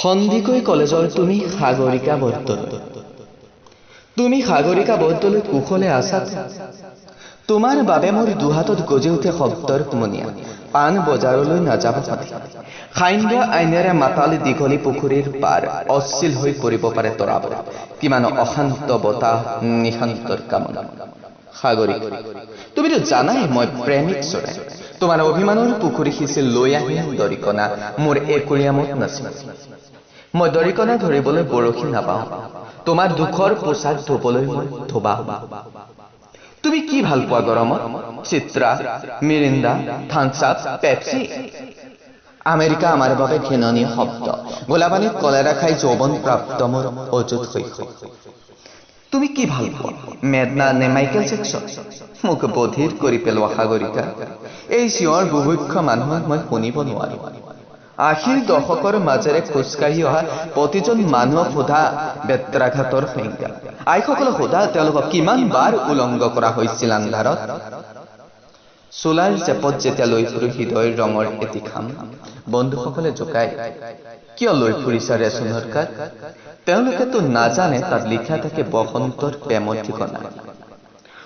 সন্ধিকৈ কলেজৰ তুমি সাগৰিকা বৰদলৈ। তুমি সাগৰিকা বৰদলৈ কুশলে আছা? তোমাৰ বাবে মোৰ দুহাতত গজি উঠে শব্দৰ সমনীয়া। পাণ বজাৰলৈ নাযাব পাৰি। সান্ধ্য আইনেৰে মাতালি দীঘলী পুখুৰীৰ পাৰ অশ্লীল হৈ পৰিব পাৰে তৰাব। কিমান অশান্ত বতাহ নিশান্তৰ কামনা। সাগৰিকা, তুমিতো জানাই মই প্ৰেমিক চৰাই। তোমাৰ অভিমানৰ পুখুৰী সিঁচি লৈ আহিম দৰিকণা মোৰ একুৰিয়ামত নাছিল। মই দৰিকণা ধৰিবলৈ বৰশী নাপাওঁ। তোমাৰ দুখৰ পোচাক ধুবলৈ মই ধোবা। তুমি কি ভাল পোৱা গৰমত? Chitra, Mirinda, thumbs up, Pepsi. America আমাৰ বাবে ঘৃণনীয় শব্দ। গোলাপানীত কলেৰা খাই যৌৱন প্ৰাপ্ত মোৰ অযুত শৈশৱ। তুমি কি ভাল পোৱা? মেডনা নে মাইকেল জেকচন? মোক বধিৰ কৰি পেলোৱা সাগৰিকা। এই চিঞৰ বুভুক্ষ মানুহক মই শুনিব নোৱাৰো। ৮০ৰ দশকৰ মাজেৰে খোজকাঢ়ি অহা প্ৰতিজন মানুহক সোধা বেত্ৰাঘাতৰ সংজ্ঞা। আইসকলক সোধা তেওঁলোকক কিমান বাৰ উলংগ কৰা হৈছিল আন্ধাৰত। চোলাৰ চেপত যেতিয়া লৈ ফুৰো হৃদয়ৰ ৰঙৰ এটি খাম, বন্ধুসকলে জোকায়, কিয় লৈ ফুৰিছা ৰেচনৰ কাৰ্ড? তেওঁলোকেতো নাজানে তাত লিখা থাকে বসন্তৰ প্ৰেমৰ ঠিকনা।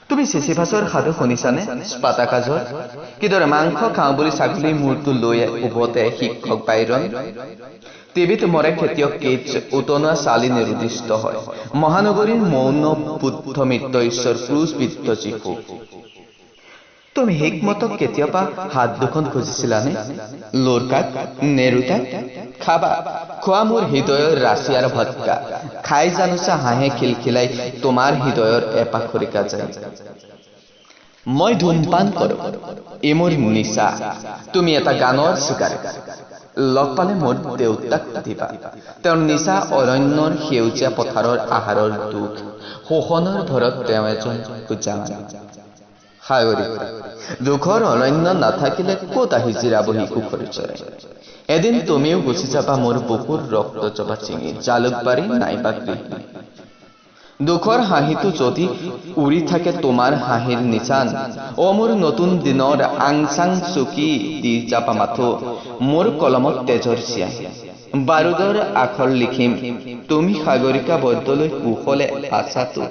তুমি চিচিভাছৰ সাধু শুনিছানে? স্পাটাকাজৰ কিদৰে মাংস খাওঁ বুলি ছাগলীৰ মূৰটো লৈ উভতে শিক্ষক বাইৰন। টিভিত মৰে খেতিয়ক কেটছ, উতনোৱা চালি নিৰুদ্দিষ্ট হয়। মহানগৰীৰ মৌন বুদ্ধ মিত্ৰ ঈশ্বৰ ক্ৰুজবিদ্ধ যীশু। তুমি হিকমতক কেতিয়াবা হাত দুখন খুজিছিলানে? লোৰকাক, নেৰুতাক? খাবা, খোৱা মোৰ হৃদয়ৰ ৰাছিয়াৰ ভটকা। খাই জানোচা হাঁহে খিলখিলাই তোমাৰ হৃদয়ৰ এপাহ খৰিকা যায়। মই ধূমপান কৰো, ই মোৰ নিচা। তুমি এটা গানৰ চিগাৰেট। লগ পালে মোৰ দেউতাক সুধিবা। তেওঁৰ নিচা অৰণ্যৰ সেউজীয়া পথাৰৰ আহাৰৰ দুখ। শোষণৰ ভৰত তেওঁ এজন পূজা মানুহ। সাগৰিকা, দুখৰ অৰণ্য নাথাকিলে ক'ত আহি জিৰাবহি কুশলী চৰাই। এদিন তুমিও গুচি যাবা মোৰ বুকুৰ ৰক্ত জবা চিঙি, জালুকবাৰী নাইবা গৃহিণী। দুখৰ হাঁহিটো যদি উৰি থাকে তোমাৰ হাঁহিৰ নিচান, অ মোৰ নতুন দিনৰ আংচাং চুকি দি যাবা মাথো মোৰ কলমত তেজৰ চিয়াহী। বাৰুদৰ আখৰ লিখিম, তুমি সাগৰিকা বৰদলৈ কুশলে আছাতো?